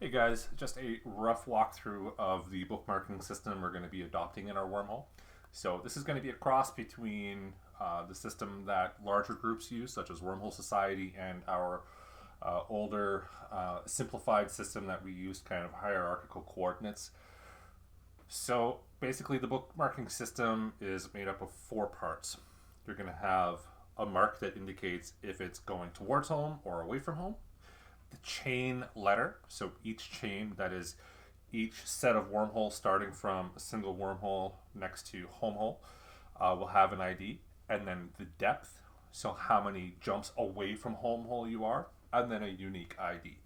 Hey guys, just a rough walkthrough of the bookmarking system we're going to be adopting in our wormhole. So this is going to be a cross between the system that larger groups use, such as Wormhole Society, and our older simplified system that we use, kind of hierarchical coordinates. So basically the bookmarking system is made up of four parts. You're going to have a mark that indicates if it's going towards home or away from home. The chain letter, so each chain, that is each set of wormholes starting from a single wormhole next to home hole, will have an ID, and then the depth, so how many jumps away from home hole you are, and then a unique ID.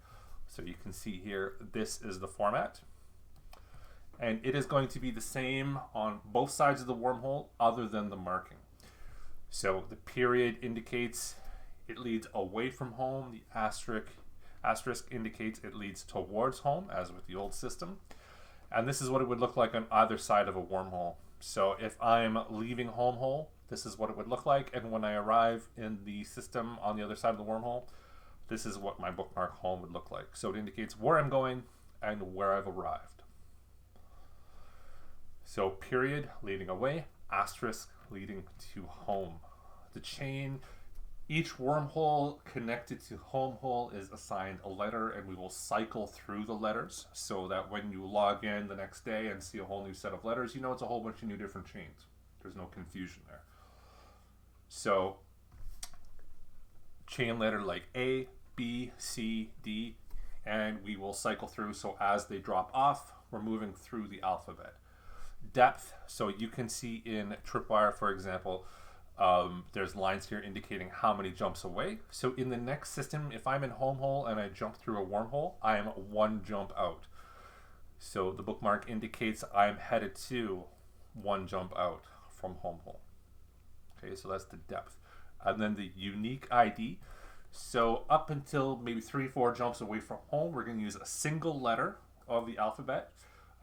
So you can see here, this is the format, and it is going to be the same on both sides of the wormhole other than the marking. So the period indicates it leads away from home, the asterisk indicates it leads towards home, as with the old system. And this is what it would look like on either side of a wormhole. So if I'm leaving home hole, this is what it would look like. And when I arrive in the system on the other side of the wormhole, this is what my bookmark home would look like. So it indicates where I'm going and where I've arrived. So period leading away, asterisk leading to home. The chain, each wormhole connected to home hole is assigned a letter, and we will cycle through the letters so that when you log in the next day and see a whole new set of letters, you know it's a whole bunch of new different chains. There's no confusion there. So chain letter like A, B, C, D, and we will cycle through, so as they drop off, we're moving through the alphabet. Depth, so you can see in Tripwire, for example, there's lines here indicating how many jumps away. So in the next system, if I'm in home hole and I jump through a wormhole, I am one jump out. So the bookmark indicates I'm headed to one jump out from home hole. Okay, so that's the depth. And then the unique ID. So up until maybe 3-4 jumps away from home, we're going to use a single letter of the alphabet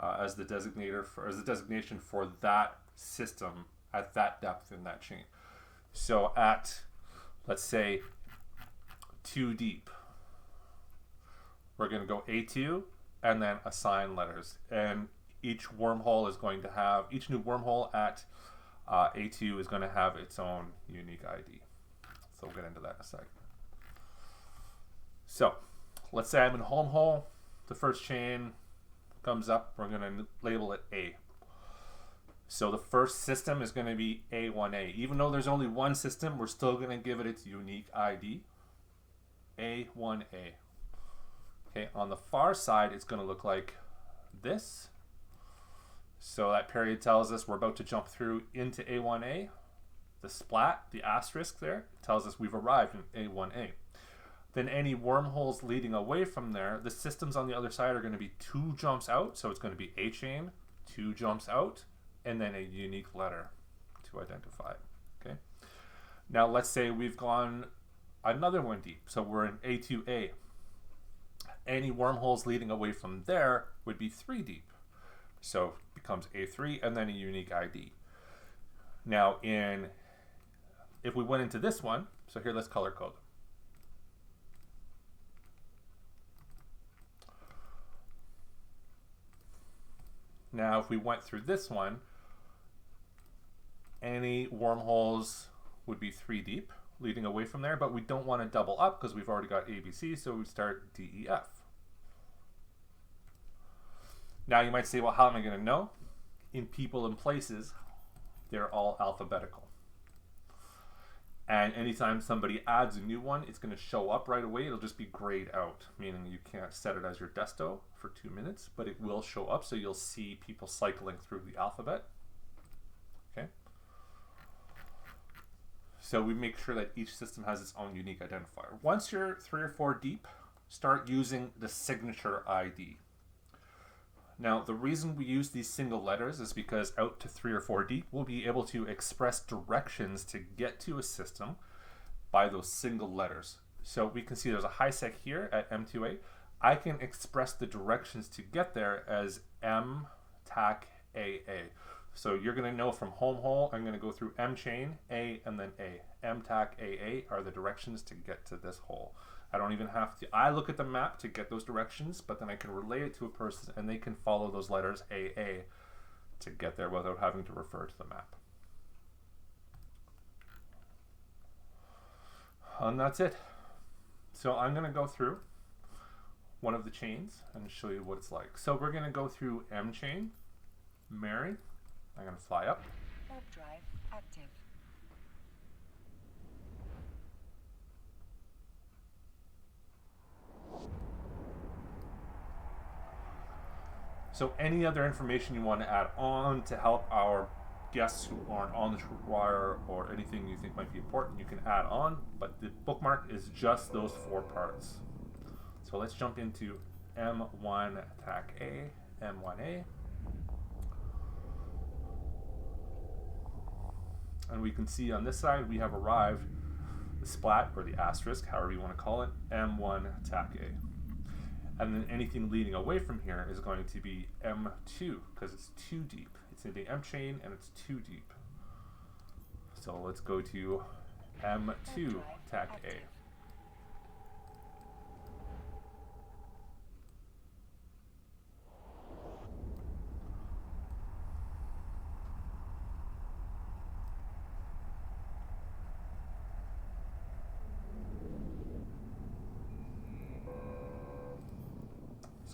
as the designation for that system at that depth in that chain. So at, let's say, 2 deep, we're going to go A2 and then assign letters. And each wormhole is going to have, each new wormhole at A2 is going to have its own unique ID. So we'll get into that in a second. So let's say I'm in home hole. The first chain comes up. We're going to label it A. So the first system is going to be A1A. Even though there's only one system, we're still going to give it its unique ID, A1A. Okay, on the far side, it's going to look like this. So that period tells us we're about to jump through into A1A. The splat, the asterisk there, tells us we've arrived in A1A. Then any wormholes leading away from there, the systems on the other side are going to be 2 jumps out. So it's going to be A chain, 2 jumps out, and then a unique letter to identify. Okay. Now let's say we've gone another one deep. So we're in A2A. Any wormholes leading away from there would be 3 deep. So it becomes A3 and then a unique ID. Now if we went into this one, so here let's color code them. Now if we went through this one, any wormholes would be 3 deep leading away from there, but we don't want to double up because we've already got ABC, so we start DEF. Now you might say, well, how am I going to know? In people and places, they're all alphabetical. And anytime somebody adds a new one, it's going to show up right away. It'll just be grayed out, meaning you can't set it as your desto for 2 minutes, but it will show up, so you'll see people cycling through the alphabet. Okay. So we make sure that each system has its own unique identifier. Once you're 3 or 4 deep, start using the signature ID. Now, the reason we use these single letters is because out to 3 or 4 deep, we'll be able to express directions to get to a system by those single letters. So we can see there's a high sec here at M2A. I can express the directions to get there as M tac AA. So you're going to know from home hole, I'm going to go through M chain, A, and then A. M tac AA are the directions to get to this hole. I don't even have to, I look at the map to get those directions, but then I can relay it to a person and they can follow those letters AA to get there without having to refer to the map. And that's it. So I'm going to go through one of the chains and show you what it's like. So we're going to go through M chain, Mary. I'm going to fly up. Warp drive active. So any other information you want to add on to help our guests who aren't on the tripwire or anything you think might be important, you can add on, but the bookmark is just those 4 parts. So let's jump into M1 TAC A, M1A. And we can see on this side we have arrived the splat or the asterisk, however you want to call it, M1 TAC A. And then anything leading away from here is going to be M2 because it's too deep. It's in the M chain and it's too deep. So let's go to M2 TAC A.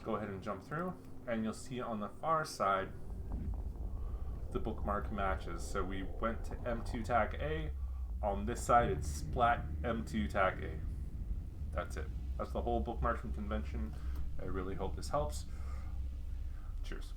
Go ahead and jump through, and you'll see on the far side the bookmark matches. So we went to M2 TAC A. On this side it's splat M2 TAC A. That's it. That's the whole bookmarking convention. I really hope this helps. Cheers.